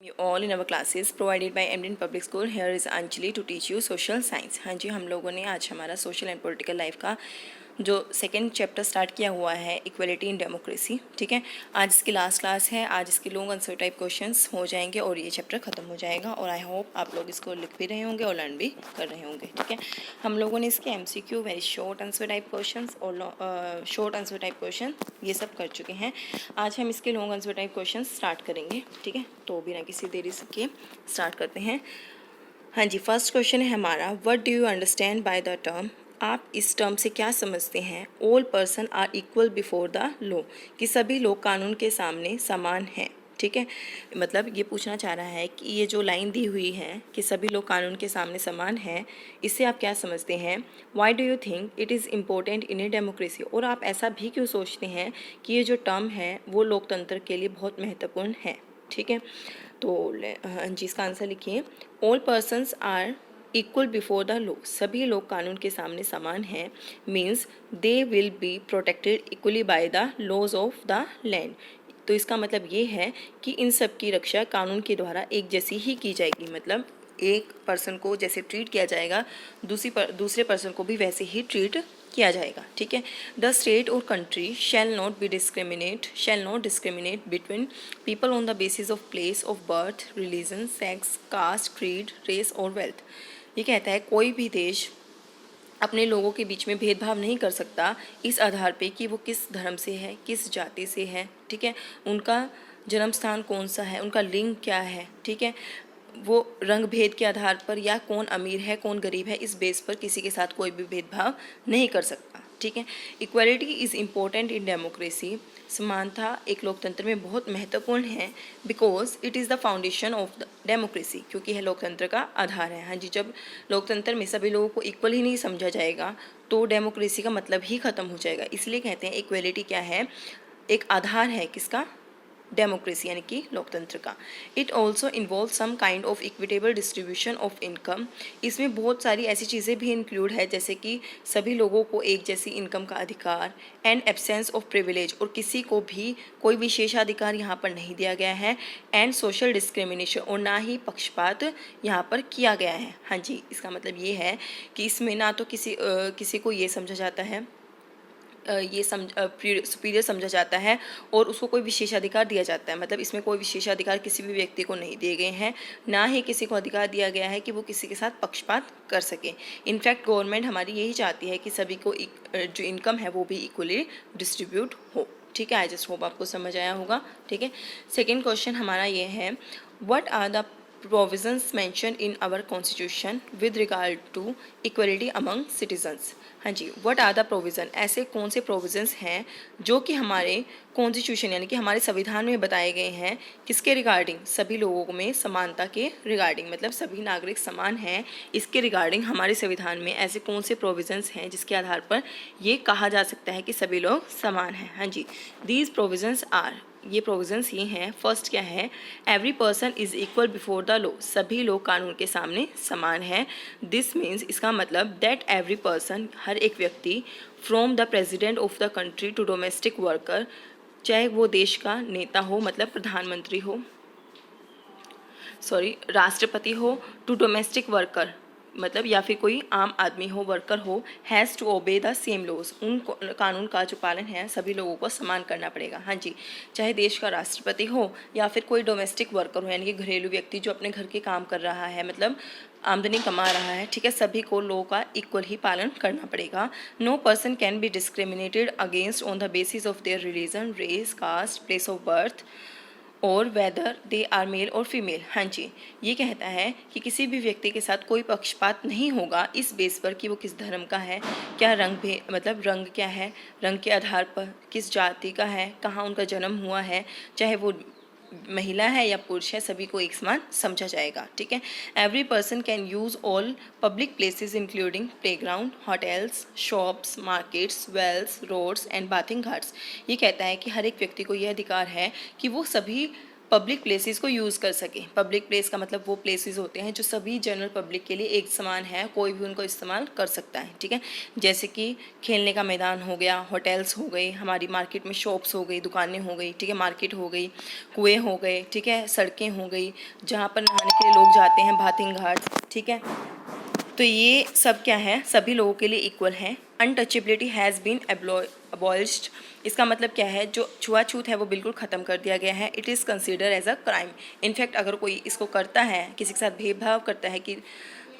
You all in our classes provided by Emden Public School. Here is Anjali to teach you social science. हाँ जी, हम लोगों ने आज हमारा सोशल एंड पॉलिटिकल लाइफ का जो सेकंड चैप्टर स्टार्ट किया हुआ है, इक्वलिटी इन डेमोक्रेसी. ठीक है, आज इसकी लास्ट क्लास है. आज इसके लॉन्ग आंसर टाइप क्वेश्चंस हो जाएंगे और ये चैप्टर खत्म हो जाएगा. और आई होप आप लोग इसको लिख भी रहे होंगे और लर्न भी कर रहे होंगे. ठीक है, हम लोगों ने इसके MCQ very short answer type questions और शॉर्ट आंसर टाइप क्वेश्चन ये सब कर चुके हैं. आज हम इसके long answer type question start करेंगे. ठीक है, तो बिना किसी देरी के स्टार्ट करते हैं. हाँ जी, फर्स्ट क्वेश्चन है हमारा, what do you understand by the term. आप इस टर्म से क्या समझते हैं. All person are equal before the law, कि सभी लोग कानून के सामने समान हैं. ठीक है, मतलब ये पूछना चाह रहा है कि ये जो लाइन दी हुई है कि सभी लोग कानून के सामने समान हैं, इससे आप क्या समझते हैं. Why do you think it is important in a democracy, और आप ऐसा भी क्यों सोचते हैं कि ये जो टर्म है वो लोकतंत्र के लिए बहुत महत्वपूर्ण है. ठीक है, तो जी इसका आंसर लिखिए. All persons are equal before the law, सभी लोग कानून के सामने समान हैं, means they will be protected equally by the laws of the land. तो इसका मतलब ये है कि इन सब की रक्षा कानून के द्वारा एक जैसी ही की जाएगी. मतलब एक पर्सन को जैसे ट्रीट किया जाएगा दूसरे पर्सन को भी वैसे ही ट्रीट किया जाएगा. ठीक है, द स्टेट और country shall not discriminate between people on the basis of place of birth, religion, sex, caste, creed, race और वेल्थ. ये कहता है कोई भी देश अपने लोगों के बीच में भेदभाव नहीं कर सकता इस आधार पे कि वो किस धर्म से है, किस जाति से है. ठीक है, उनका जन्म स्थान कौन सा है, उनका लिंग क्या है. ठीक है, वो रंग भेद के आधार पर या कौन अमीर है कौन गरीब है इस बेस पर किसी के साथ कोई भी भेदभाव नहीं कर सकता. ठीक है, equality is important in democracy, समानता एक लोकतंत्र में बहुत महत्वपूर्ण है. Because it is the foundation of the democracy, क्योंकि यह लोकतंत्र का आधार है. हाँ जी, जब लोकतंत्र में सभी लोगों को इक्वल ही नहीं समझा जाएगा तो डेमोक्रेसी का मतलब ही ख़त्म हो जाएगा. इसलिए कहते हैं इक्वलिटी क्या है, एक आधार है किसका, डेमोक्रेसी यानी कि लोकतंत्र का. It also involve some kind of equitable distribution of income. इसमें बहुत सारी ऐसी चीज़ें भी इंक्लूड है जैसे कि सभी लोगों को एक जैसी इनकम का अधिकार, एंड एब्सेंस ऑफ प्रिविलेज, और किसी को भी कोई विशेषाधिकार यहाँ पर नहीं दिया गया है, एंड सोशल डिस्क्रिमिनेशन, और ना ही पक्षपात यहाँ पर किया गया है. हाँ जी, इसका मतलब ये है कि इसमें ना तो किसी को ये समझा जाता है सुपीरियर समझा जाता है और उसको कोई विशेषाधिकार दिया जाता है. मतलब इसमें कोई विशेषाधिकार किसी भी व्यक्ति को नहीं दिए गए हैं, ना ही किसी को अधिकार दिया गया है कि वो किसी के साथ पक्षपात कर सके. इनफैक्ट गवर्नमेंट हमारी यही चाहती है कि सभी को जो इनकम है वो भी इक्वली डिस्ट्रीब्यूट हो. ठीक है, आई जस्ट होप आपको समझ आया होगा. ठीक है, सेकेंड क्वेश्चन हमारा ये है, what are the provisions mention in our constitution with regard to equality among citizens. हाँ जी, व्हाट आर द प्रोविज़न, ऐसे कौन से प्रोविज़न्स हैं जो कि हमारे कॉन्स्टिट्यूशन यानी कि हमारे संविधान में बताए गए हैं, किसके रिगार्डिंग, सभी लोगों में समानता के रिगार्डिंग. मतलब सभी नागरिक समान हैं, इसके रिगार्डिंग हमारे संविधान में ऐसे कौन से प्रोविज़न्स हैं जिसके आधार पर ये कहा जा सकता है कि सभी लोग समान हैं. हाँ जी, दीज प्रोविज़न्स आर, ये प्रोविज़न्स ये हैं. फर्स्ट क्या है, every person is equal before the law, सभी लोग कानून के सामने समान हैं. दिस मीन्स, इसका मतलब दैट एवरी पर्सन, हर एक व्यक्ति, from the president of the country to domestic worker, चाहे वो देश का नेता हो मतलब प्रधानमंत्री हो, राष्ट्रपति हो, टू डोमेस्टिक वर्कर मतलब या फिर कोई आम आदमी हो, वर्कर हो, has to obey the same laws, उन कानून का जो पालन है सभी लोगों को समान करना पड़ेगा. हाँ जी, चाहे देश का राष्ट्रपति हो या फिर कोई डोमेस्टिक वर्कर हो यानी कि घरेलू व्यक्ति जो अपने घर के काम कर रहा है, मतलब आमदनी कमा रहा है. ठीक है, सभी को लॉ का इक्वल ही पालन करना पड़ेगा. No person can be discriminated against on the basis of their religion, race, caste, place of birth और वेदर दे आर मेल और फीमेल. हाँ जी, ये कहता है कि किसी भी व्यक्ति के साथ कोई पक्षपात नहीं होगा इस बेस पर कि वो किस धर्म का है, क्या मतलब रंग क्या है, रंग के आधार पर किस जाति का है, कहाँ उनका जन्म हुआ है, चाहे वो महिला है या पुरुष है, सभी को एक समान समझा जाएगा. ठीक है, every person can use all public places including playground, hotels, shops, markets, wells, roads and bathing ghats. ये कहता है कि हर एक व्यक्ति को यह अधिकार है कि वो सभी पब्लिक प्लेसेस को यूज़ कर सके। पब्लिक प्लेस का मतलब वो प्लेसेस होते हैं जो सभी जनरल पब्लिक के लिए एक समान है, कोई भी उनको इस्तेमाल कर सकता है, ठीक है। जैसे कि खेलने का मैदान हो गया, होटल्स हो गए, हमारी मार्केट में शॉप्स हो गई, दुकानें हो गई, ठीक है, मार्केट हो गई, कुएँ हो गए, ठीक है, सड़कें हो गई, जहाँ पर नहाने के लिए लोग जाते हैं, भातिंग घाट, ठीक है। तो ये सब क्या है, सभी लोगों के लिए इक्वल है। अनटचेबिलिटी हैज़ बीन अबॉलिश्ड, इसका मतलब क्या है, जो छुआछूत है वो बिल्कुल ख़त्म कर दिया गया है। It is consider as a crime. In fact अगर कोई इसको करता है, किसी के साथ भेदभाव करता है कि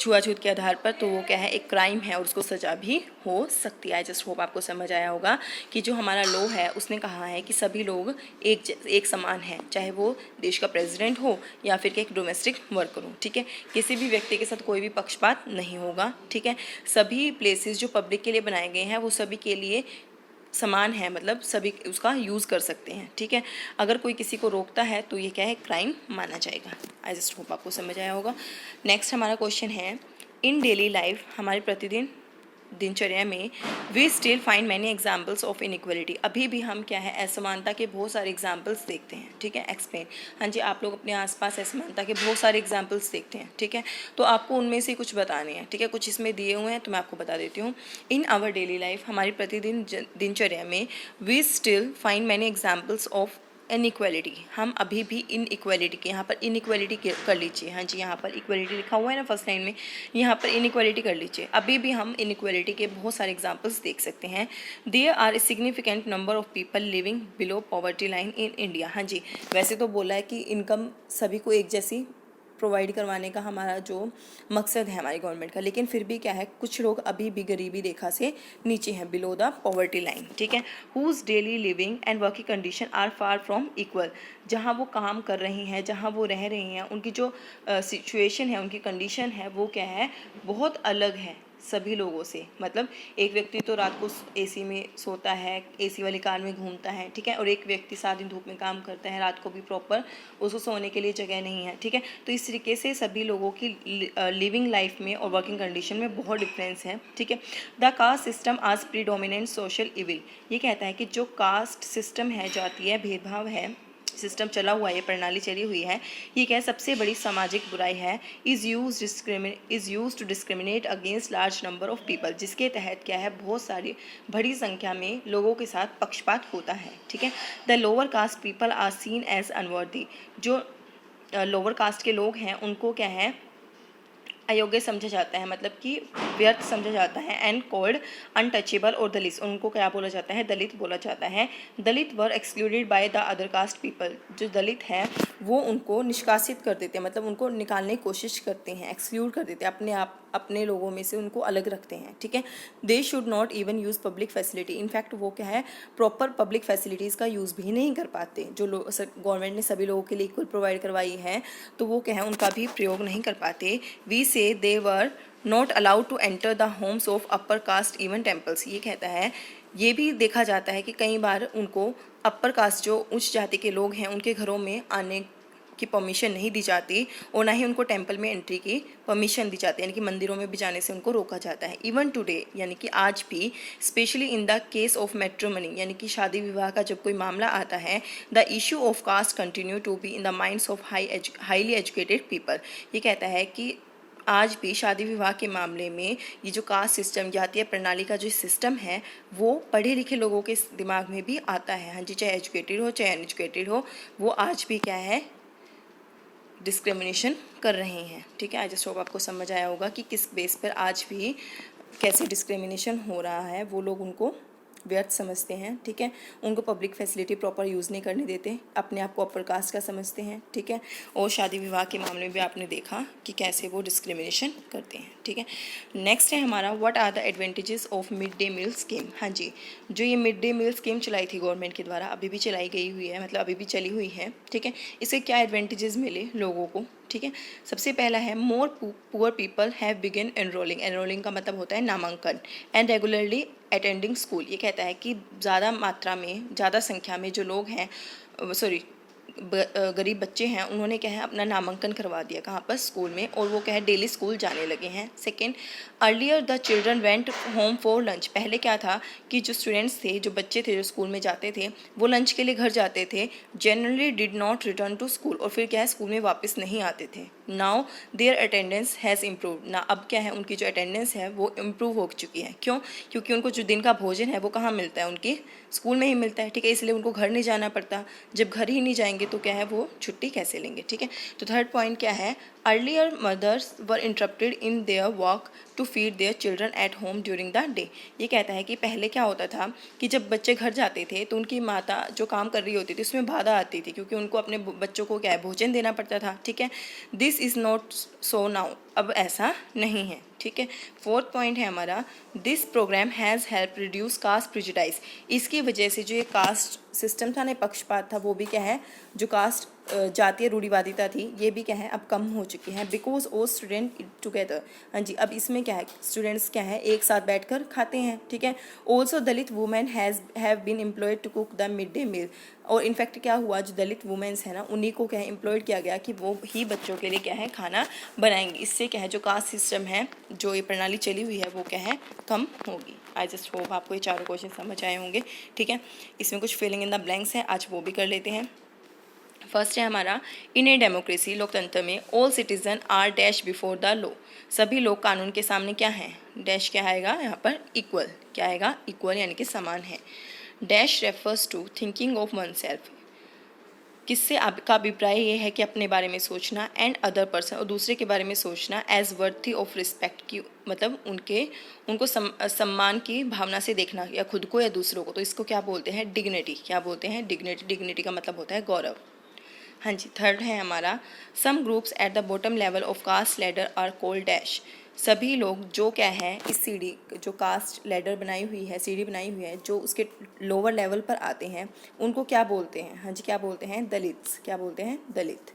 छुआछूत के आधार पर, तो वो क्या है, एक क्राइम है और उसको सज़ा भी हो सकती है। आई जस्ट होप आपको समझ आया होगा कि जो हमारा लॉ है उसने कहा है कि सभी लोग एक समान हैं, चाहे वो देश का प्रेसिडेंट हो या फिर कि एक डोमेस्टिक वर्कर हो, ठीक है। किसी भी व्यक्ति के साथ कोई भी पक्षपात नहीं होगा, ठीक है। सभी प्लेसेस जो पब्लिक के लिए बनाए गए हैं वो सभी के लिए समान है, मतलब सभी उसका यूज़ कर सकते हैं, ठीक है। अगर कोई किसी को रोकता है तो ये क्या है, क्राइम माना जाएगा। आई जस्ट होप आपको समझ आया होगा। नेक्स्ट हमारा क्वेश्चन है, इन डेली लाइफ, हमारे प्रतिदिन दिनचर्या में, we still find many examples of inequality, अभी भी हम क्या है, असमानता के बहुत सारे एग्जाम्पल्स देखते हैं, ठीक है। एक्सप्लेन, हाँ जी, आप लोग अपने आसपास असमानता के बहुत सारे एग्जाम्पल्स देखते हैं, ठीक है। तो आपको उनमें से कुछ बताने हैं, ठीक है। कुछ इसमें दिए हुए हैं तो मैं आपको बता देती हूँ। इन आवर डेली लाइफ, हमारी प्रतिदिन दिनचर्या में, we still find many examples of inequality, हम अभी भी इनइक्वालिटी के, यहाँ पर इनइक्वालिटी कर लीजिए, हाँ जी, यहाँ पर इक्वालिटी लिखा हुआ है ना फर्स्ट लाइन में, यहाँ पर इनइक्वालिटी कर लीजिए। अभी भी हम इनइक्वालिटी के बहुत सारे एग्जांपल्स देख सकते हैं। There are a significant number of people living below poverty line in India, हाँ जी, वैसे तो बोला है कि इनकम सभी को एक जैसी प्रोवाइड करवाने का हमारा जो मकसद है हमारी गवर्नमेंट का, लेकिन फिर भी क्या है, कुछ लोग अभी भी गरीबी रेखा से नीचे हैं, बिलो द पॉवर्टी लाइन, ठीक है। Whose daily living and working condition are far from equal, जहाँ वो काम कर रही हैं, जहाँ वो रह रही हैं, उनकी जो सिचुएशन है, उनकी कंडीशन है, वो क्या है, बहुत अलग है सभी लोगों से। मतलब एक व्यक्ति तो रात को एसी में सोता है, एसी वाली कार में घूमता है, ठीक है, और एक व्यक्ति सारा दिन धूप में काम करता है, रात को भी प्रॉपर उसको सोने के लिए जगह नहीं है, ठीक है। तो इस तरीके से सभी लोगों की लिविंग लाइफ में और वर्किंग कंडीशन में बहुत डिफरेंस है, ठीक है। द कास्ट सिस्टम आज प्रीडोमिनेंट सोशल इविल, ये कहता है कि जो कास्ट सिस्टम है, जातीय भेदभाव है, सिस्टम चला हुआ है, ये प्रणाली चली हुई है, ये क्या है, सबसे बड़ी सामाजिक बुराई है। Is use to discriminate against large number of people, जिसके तहत क्या है, बहुत सारी बड़ी संख्या में लोगों के साथ पक्षपात होता है, ठीक है। The lower caste people are seen as unworthy, जो लोअर कास्ट के लोग हैं उनको क्या है, अयोग्य समझा जाता है, मतलब कि व्यर्थ समझा जाता है। एंड कॉल्ड अनटचेबल और दलित, उनको क्या बोला जाता है, दलित बोला जाता है। Dalit were excluded by the other caste people, जो दलित है वो उनको निष्कासित कर देते हैं, मतलब उनको निकालने की कोशिश करते हैं, एक्सक्लूड कर देते हैं, अपने लोगों में से उनको अलग रखते हैं, ठीक है। They should not even use public facility, in fact वो क्या है, प्रॉपर पब्लिक फैसिलिटीज़ का यूज़ भी नहीं कर पाते, जो गवर्नमेंट ने सभी लोगों के लिए इक्वल प्रोवाइड करवाई है, तो वो क्या है, उनका भी प्रयोग नहीं कर पाते। We say they were not allowed to enter the homes of upper caste even temples, ये कहता है, ये भी देखा जाता है कि कई बार उनको अपर कास्ट जो उच्च जाति के लोग हैं उनके घरों में आने की परमिशन नहीं दी जाती, और ना ही उनको टेंपल में एंट्री की परमिशन दी जाती है, यानी कि मंदिरों में भी जाने से उनको रोका जाता है। इवन टुडे, यानी कि आज भी, specially in the case of matrimony, यानी कि शादी विवाह का जब कोई मामला आता है, the issue of caste continue to be in the minds of highly educated people, ये कहता है कि आज भी शादी विवाह के मामले में ये जो कास्ट सिस्टम, जातीय प्रणाली का जो सिस्टम है, वो पढ़े लिखे लोगों के दिमाग में भी आता है, हाँ जी, चाहे एजुकेटेड हो चाहे अनएजुकेटेड हो, वो आज भी क्या है, डिस्क्रिमिनेशन कर रहे हैं, ठीक है। आई जस्ट होप आपको समझ आया होगा कि किस बेस पर आज भी कैसे डिस्क्रिमिनेशन हो रहा है, वो लोग उनको व्यर्थ समझते हैं, ठीक है। उनको पब्लिक फैसिलिटी प्रॉपर यूज़ नहीं करने देते, अपने आप को अपर कास्ट का समझते हैं, ठीक है। और शादी विवाह के मामले में भी आपने देखा कि कैसे वो डिस्क्रिमिनेशन करते हैं, ठीक है। नेक्स्ट है हमारा, what are the advantages of mid day meal scheme, हाँ जी, जो ये मिड डे मील स्कीम चलाई थी गवर्नमेंट के द्वारा, अभी भी चलाई गई हुई है, मतलब अभी भी चली हुई है, ठीक है। इससे क्या एडवांटेजेस मिले लोगों को, ठीक है। सबसे पहला है, more poor people have begin enrolling का मतलब होता है नामांकन, एंड रेगुलरली अटेंडिंग स्कूल, ये कहता है कि ज़्यादा मात्रा में, ज़्यादा संख्या में जो लोग हैं, गरीब बच्चे हैं उन्होंने क्या है अपना नामांकन करवा दिया कहाँ पर, स्कूल में, और वो क्या है डेली स्कूल जाने लगे हैं। Second, earlier the children went home for lunch. पहले क्या था कि जो स्टूडेंट्स थे, जो बच्चे थे जो स्कूल में जाते थे, वो लंच के लिए घर जाते थे, generally did not return to school, और फिर क्या है स्कूल में वापस नहीं आते थे। Now their attendance has improve ना, अब क्या है उनकी जो अटेंडेंस है वो इम्प्रूव हो चुकी है। क्यों? क्योंकि उनको जो दिन का भोजन है वो कहाँ मिलता है, उनकी स्कूल में ही मिलता है, ठीक है, इसलिए उनको घर नहीं जाना पड़ता। जब घर ही नहीं जाएंगे तो क्या है वो छुट्टी कैसे लेंगे, ठीक है। तो थर्ड पॉइंट क्या है, earlier mothers were interrupted in their work to feed their children at home during the day. ये कहता है कि पहले क्या होता था कि जब बच्चे घर जाते थे तो उनकी माता जो काम कर रही होती थी उसमें बाधा आती थी, क्योंकि उनको अपने बच्चों को क्या है भोजन देना पड़ता था, ठीक है। This is not so now, अब ऐसा नहीं है, ठीक है। फोर्थ पॉइंट है हमारा, this program has help reduce caste prejudice. इसकी वजह से जो ये कास्ट सिस्टम था ना, पक्षपात था, वो भी क्या है, जो कास्ट जातीय रूढ़िवादिता थी, ये भी क्या है अब कम हो चुकी है। बिकॉज ओ स्टूडेंट टुगेदर, हाँ जी, अब इसमें क्या है स्टूडेंट्स क्या है एक साथ बैठकर खाते हैं, ठीक है। Also Dalit women have been employed to cook the mid day meal. और इनफैक्ट क्या हुआ, जो दलित वुमेन्स है ना, उन्हीं को क्या है एम्प्लॉयड किया गया कि वो ही बच्चों के लिए क्या है खाना बनाएंगी। इससे क्या है जो कास्ट सिस्टम है, जो ये प्रणाली चली हुई है, वो क्या है कम होगी। आई जस्ट होप आपको ये चारों क्वेश्चन समझ आए होंगे, ठीक है। इसमें कुछ फिलिंग इन द ब्लैंक्स है, आज वो भी कर लेते हैं। फर्स्ट है हमारा, इन ए डेमोक्रेसी, लोकतंत्र में all citizen are dash before the law. सभी लोग कानून के सामने क्या हैं, डैश क्या आएगा यहाँ पर, इक्वल, क्या आएगा, इक्वल यानी कि समान है। Dash refers to thinking of oneself, किससे आपका अभिप्राय ये है कि अपने बारे में सोचना, एंड अदर पर्सन, और दूसरे के बारे में सोचना, एज वर्थी ऑफ रिस्पेक्ट की, मतलब उनको सम्मान की भावना से देखना, या खुद को या दूसरों को, तो इसको क्या बोलते हैं, डिग्निटी। क्या बोलते हैं, डिग्निटी। डिग्निटी का मतलब होता है गौरव। हाँ जी, थर्ड है हमारा, some groups at the bottom level of caste ladder are called dash. सभी लोग जो क्या है इस सीढ़ी, जो कास्ट लैडर बनाई हुई है, सीढ़ी बनाई हुई है, जो उसके लोअर लेवल पर आते हैं, उनको क्या बोलते हैं, हाँ जी, क्या बोलते हैं, दलित्स। क्या बोलते हैं, दलित।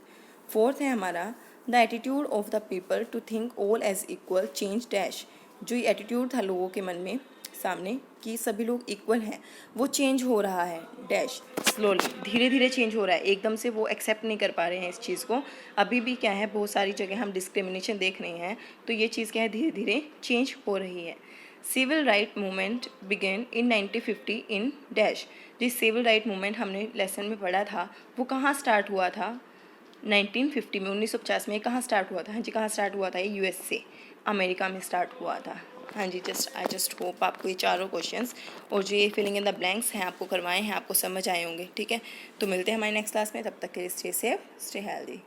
फोर्थ है हमारा, the attitude of the people to think all as equal change dash. जो ये एटीट्यूड था लोगों के मन में सामने कि सभी लोग इक्वल हैं, वो चेंज हो रहा है, डैश, स्लोली, धीरे धीरे चेंज हो रहा है, एकदम से वो एक्सेप्ट नहीं कर पा रहे हैं इस चीज़ को। अभी भी क्या है बहुत सारी जगह हम डिस्क्रिमिनेशन देख रहे हैं, तो ये चीज़ क्या है धीरे धीरे चेंज हो रही है। Civil right movement began in 1950 in dash. जिस सिविल राइट मूवमेंट हमने लेसन में पढ़ा था वो कहाँ स्टार्ट हुआ था, 1950 में, 1950 में। कहाँ स्टार्ट हुआ था, हाँ जी, कहाँ स्टार्ट हुआ था, ये USA, अमेरिका में स्टार्ट हुआ था। हाँ जी, आई जस्ट होप आपको ये चारों क्वेश्चंस और जो ये फिलिंग इन द ब्लैंक्स हैं आपको करवाए हैं, आपको समझ आए होंगे, ठीक है। तो मिलते हैं हमारे नेक्स्ट क्लास में, तब तक के लिए स्टे सेफ, स्टे हेल्दी।